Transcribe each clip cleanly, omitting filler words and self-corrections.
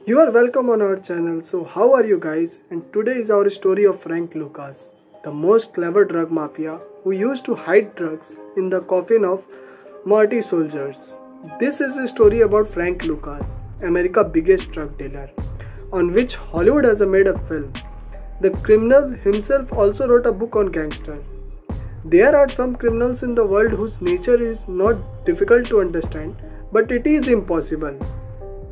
You are welcome on our channel. So, how are you guys? And today is our story of Frank Lucas, the most clever drug mafia who used to hide drugs in the coffin of Marty soldiers. This is a story about Frank Lucas, America's biggest drug dealer, on which Hollywood has made a film. The criminal himself also wrote a book on gangster. There are some criminals in the world whose nature is not difficult to understand, but it is impossible.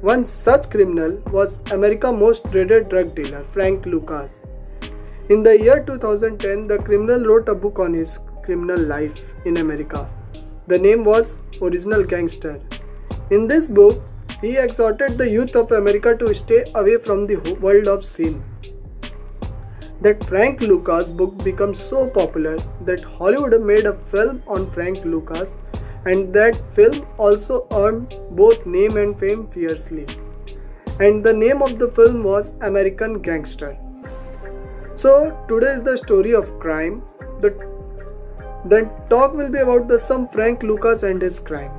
One such criminal was America's most dreaded drug dealer, Frank Lucas. In the year 2010, the criminal wrote a book on his criminal life in America. The name was Original Gangster. In this book, he exhorted the youth of America to stay away from the world of sin. That Frank Lucas book became so popular that Hollywood made a film on Frank Lucas, and that film also earned both name and fame fiercely. And the name of the film was American Gangster. So today is the story of crime. The talk will be about the some Frank Lucas and his crime.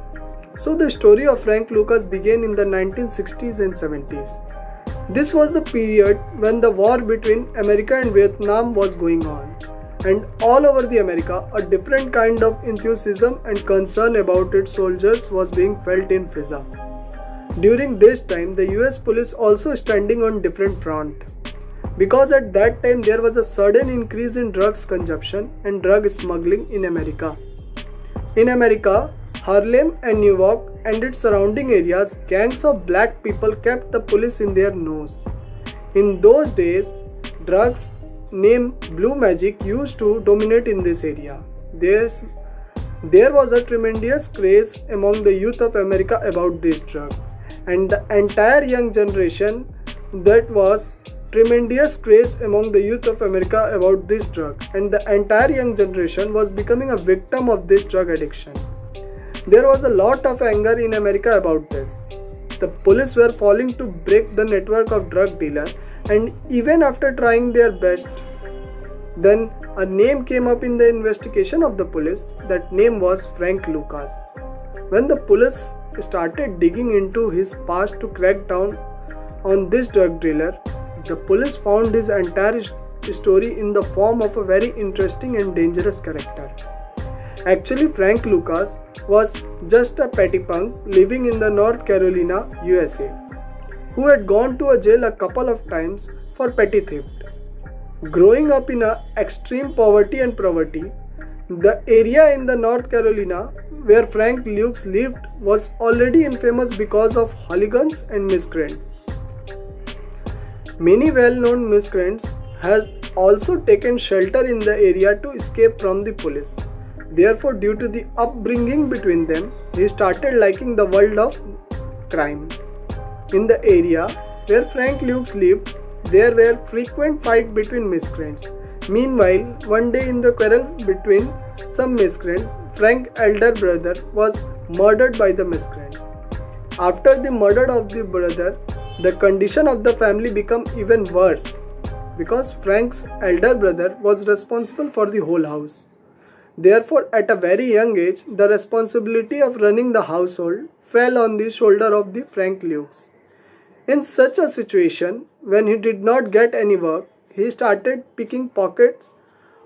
So the story of Frank Lucas began in the 1960s and 70s. This was the period when the war between America and Vietnam was going on, and all over the America a different kind of enthusiasm and concern about its soldiers was being felt in Fiza. During this time, the US police also standing on different front, because at that time there was a sudden increase in drugs consumption and drug smuggling in America. In America, Harlem and New York and its surrounding areas, gangs of black people kept the police in their nose. In those days, drugs named Blue Magic used to dominate in this area. There was a tremendous craze among the youth of America about this drug, and the entire young generation that was tremendous craze among the youth of America about this drug, and the entire young generation was becoming a victim of this drug addiction. There was a lot of anger in America about this. The police were falling to break the network of drug dealers, and even after trying their best, then a name came up in the investigation of the police. That name was Frank Lucas. When the police started digging into his past to crack down on this drug dealer, the police found his entire story in the form of a very interesting and dangerous character. Actually, Frank Lucas was just a petty punk living in the North Carolina, USA, who had gone to a jail a couple of times for petty theft. Growing up in extreme poverty and poverty, the area in the North Carolina where Frank Lucas lived was already infamous because of hooligans and miscreants. Many well-known miscreants have also taken shelter in the area to escape from the police. Therefore, due to the upbringing between them, he started liking the world of crime. In the area where Frank Lucas lived, there were frequent fights between miscreants. Meanwhile, one day in the quarrel between some miscreants, Frank's elder brother was murdered by the miscreants. After the murder of the brother, the condition of the family became even worse, because Frank's elder brother was responsible for the whole house. Therefore, at a very young age, the responsibility of running the household fell on the shoulder of the Frank Lucas. In such a situation, when he did not get any work, he started picking pockets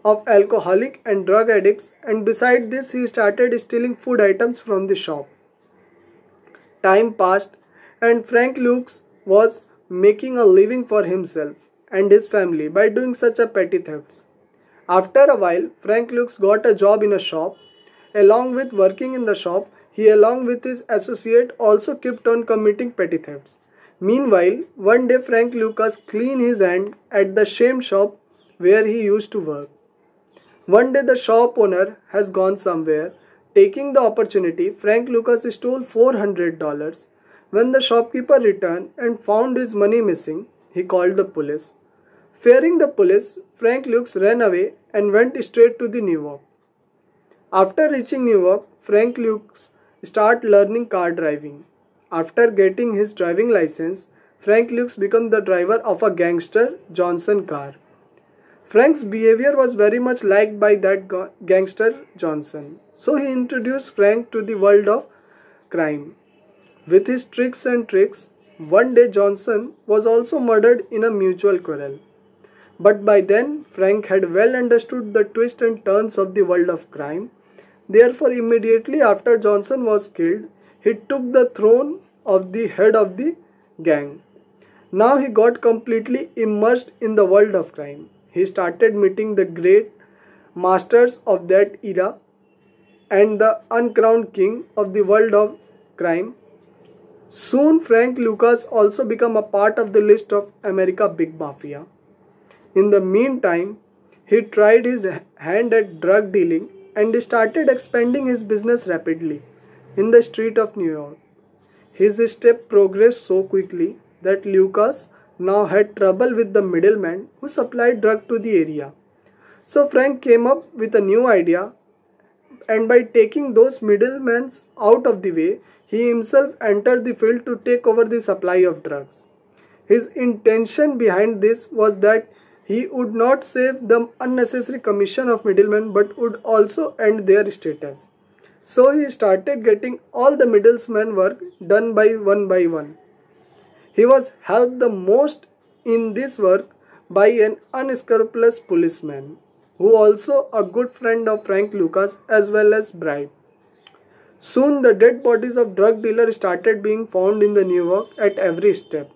of alcoholic and drug addicts, and beside this he started stealing food items from the shop. Time passed, and Frank Lucas was making a living for himself and his family by doing such a petty thefts. After a while, Frank Lucas got a job in a shop. Along with working in the shop, he along with his associate also kept on committing petty thefts. Meanwhile, one day Frank Lucas cleaned his hand at the same shop where he used to work. One day the shop owner has gone somewhere. Taking the opportunity, Frank Lucas stole $400. When the shopkeeper returned and found his money missing, he called the police. Fearing the police, Frank Lucas ran away and went straight to New York. After reaching New York, Frank Lucas started learning car driving. After getting his driving license, Frank Lucas became the driver of a gangster Johnson car. Frank's behavior was very much liked by that gangster Johnson, so he introduced Frank to the world of crime. With his tricks and tricks, One day Johnson was also murdered in a mutual quarrel. But by then, Frank had well understood the twists and turns of the world of crime. Therefore, immediately after Johnson was killed, he took the throne of the head of the gang. Now he got completely immersed in the world of crime. He started meeting the great masters of that era and the uncrowned king of the world of crime. Soon Frank Lucas also became a part of the list of America Big Mafia. In the meantime, he tried his hand at drug dealing and started expanding his business rapidly in the street of New York. His step progressed so quickly that Lucas now had trouble with the middleman who supplied drug to the area. So Frank came up with a new idea, and by taking those middlemen out of the way, he himself entered the field to take over the supply of drugs. His intention behind this was that he would not save the unnecessary commission of middlemen but would also end their status. So he started getting all the middlemen work done by one. He was helped the most in this work by an unscrupulous policeman, who also a good friend of Frank Lucas as well as bribe. Soon the dead bodies of drug dealers started being found in the New York at every step.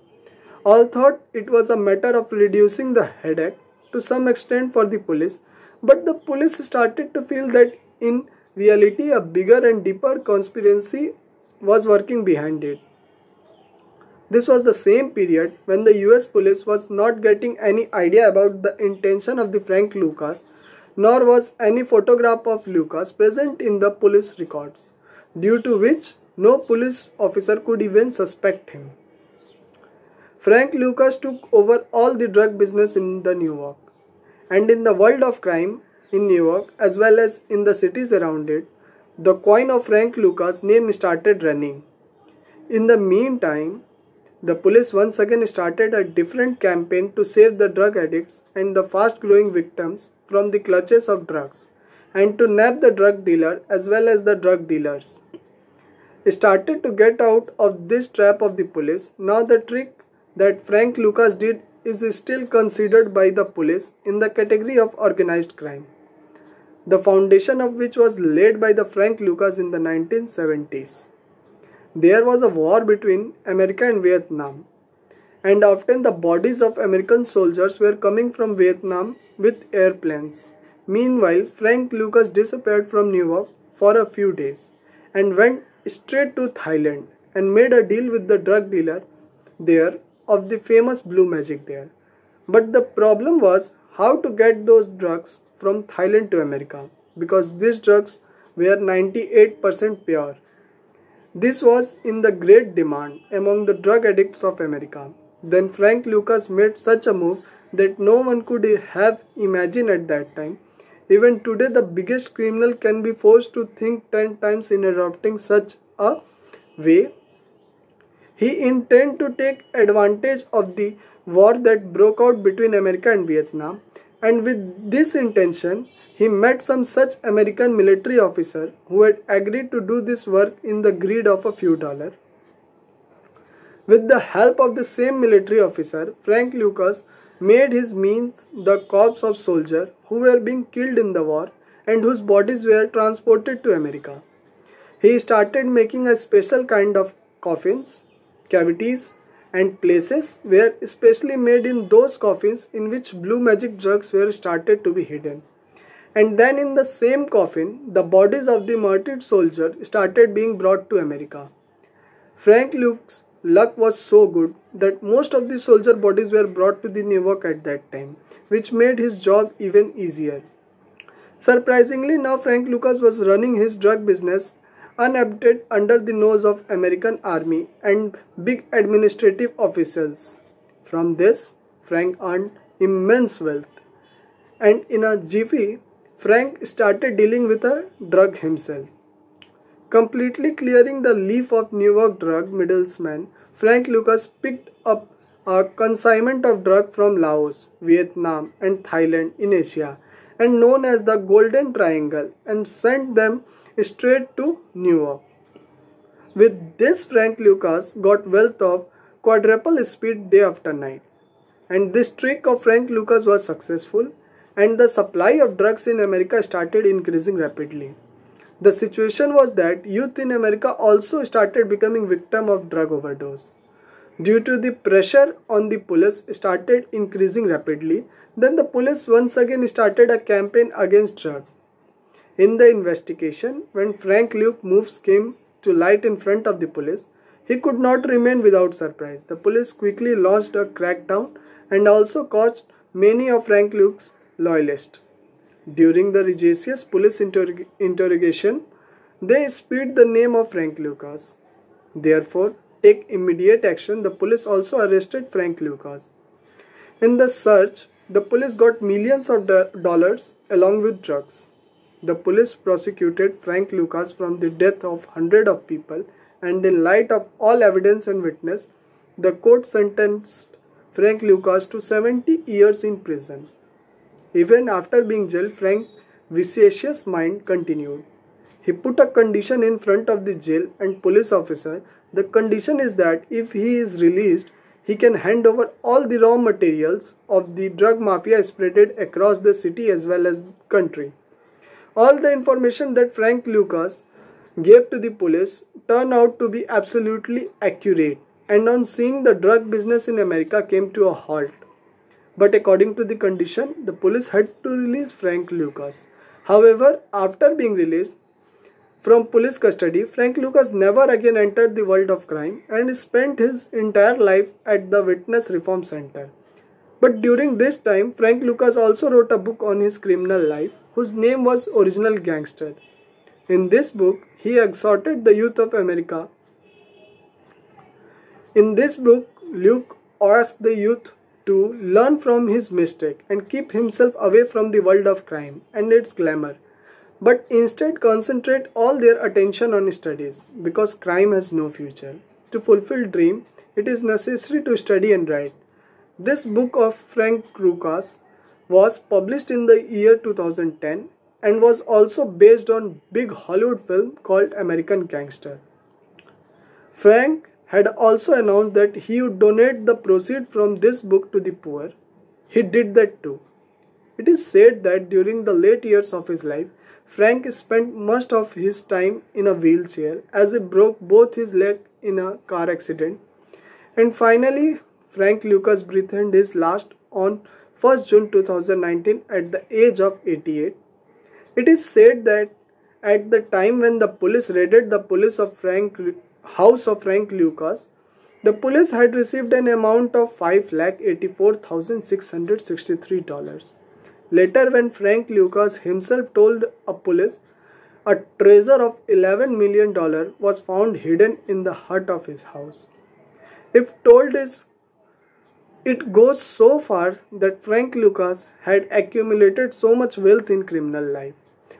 All thought it was a matter of reducing the headache to some extent for the police, but the police started to feel that in reality a bigger and deeper conspiracy was working behind it. This was the same period when the US police was not getting any idea about the intention of the Frank Lucas, nor was any photograph of Lucas present in the police records, due to which no police officer could even suspect him. Frank Lucas took over all the drug business in the New York, and in the world of crime in New York as well as in the cities around it, the coin of Frank Lucas' name started running. In the meantime, the police once again started a different campaign to save the drug addicts and the fast-growing victims from the clutches of drugs, and to nab the drug dealer as well as the drug dealers. Started to get out of this trap of the police. Now the trick that Frank Lucas did is still considered by the police in the category of organized crime, the foundation of which was laid by the Frank Lucas in the 1970s. There was a war between America and Vietnam, and often the bodies of American soldiers were coming from Vietnam with airplanes. Meanwhile, Frank Lucas disappeared from New York for a few days and went straight to Thailand and made a deal with the drug dealer there of the famous blue magic there. But the problem was how to get those drugs from Thailand to America, because these drugs were 98% pure. This was in the great demand among the drug addicts of America. Then Frank Lucas made such a move that no one could have imagined at that time. Even today, the biggest criminal can be forced to think 10 times in adopting such a way. He intended to take advantage of the war that broke out between America and Vietnam, and with this intention, he met some such American military officer who had agreed to do this work in the greed of a few dollars. With the help of the same military officer, Frank Lucas made his means the corpse of soldiers who were being killed in the war and whose bodies were transported to America. He started making a special kind of coffins, cavities, and places were specially made in those coffins in which blue magic drugs were started to be hidden. And then in the same coffin, the bodies of the murdered soldiers started being brought to America. Frank Luke's luck was so good that most of the soldier bodies were brought to the New York at that time, which made his job even easier. Surprisingly, now Frank Lucas was running his drug business unabated under the nose of American army and big administrative officials. From this, Frank earned immense wealth, and in a jiffy, Frank started dealing with a drug himself. Completely clearing the leaf of New York drug middlemen, Frank Lucas picked up a consignment of drug from Laos, Vietnam, and Thailand in Asia, and known as the Golden Triangle, and sent them straight to New York. With this, Frank Lucas got wealth of quadruple speed day after night. And this trick of Frank Lucas was successful, and the supply of drugs in America started increasing rapidly. The situation was that youth in America also started becoming victim of drug overdose. Due to the pressure on the police started increasing rapidly, then the police once again started a campaign against drugs. In the investigation, when Frank Luke moves came to light in front of the police, he could not remain without surprise. The police quickly launched a crackdown and also caught many of Frank Luke's loyalists. During the rigorous police interrogation, they spilled the name of Frank Lucas. Therefore, take immediate action. The police also arrested Frank Lucas. In the search, the police got millions of dollars along with drugs. The police prosecuted Frank Lucas from the death of hundreds of people, and in light of all evidence and witness, the court sentenced Frank Lucas to 70 years in prison. Even after being jailed, Frank's vicious mind continued. He put a condition in front of the jail and police officer. The condition is that if he is released, he can hand over all the raw materials of the drug mafia spread across the city as well as the country. All the information that Frank Lucas gave to the police turned out to be absolutely accurate, and on seeing the drug business in America came to a halt. But according to the condition, the police had to release Frank Lucas. However, after being released from police custody, Frank Lucas never again entered the world of crime and spent his entire life at the Witness Reform Center. But during this time, Frank Lucas also wrote a book on his criminal life, whose name was Original Gangster. In this book, he exhorted the youth of America. In this book, Luke asked the youth to learn from his mistake and keep himself away from the world of crime and its glamour, but instead concentrate all their attention on studies, because crime has no future. To fulfill dream, it is necessary to study and write. This book of Frank Lucas was published in the year 2010 and was also based on big Hollywood film called American Gangster. Frank had also announced that he would donate the proceeds from this book to the poor. He did that too. It is said that during the late years of his life, Frank spent most of his time in a wheelchair as he broke both his legs in a car accident. And finally, Frank Lucas breathed his last on 1st June 2019 at the age of 88. It is said that at the time when the police raided the house of Frank Lucas, the police had received an amount of $584,663. Later, when Frank Lucas himself told a police, a treasure of $11 million was found hidden in the hut of his house. If told is, it goes so far that Frank Lucas had accumulated so much wealth in criminal life,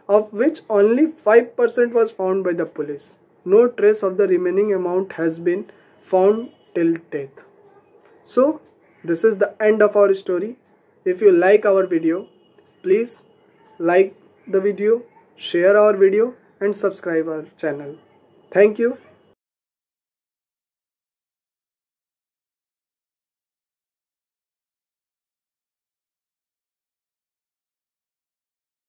of which only 5% was found by the police. No trace of the remaining amount has been found till death. So, this is the end of our story. If you like our video, please like the video, share our video and subscribe our channel. Thank you.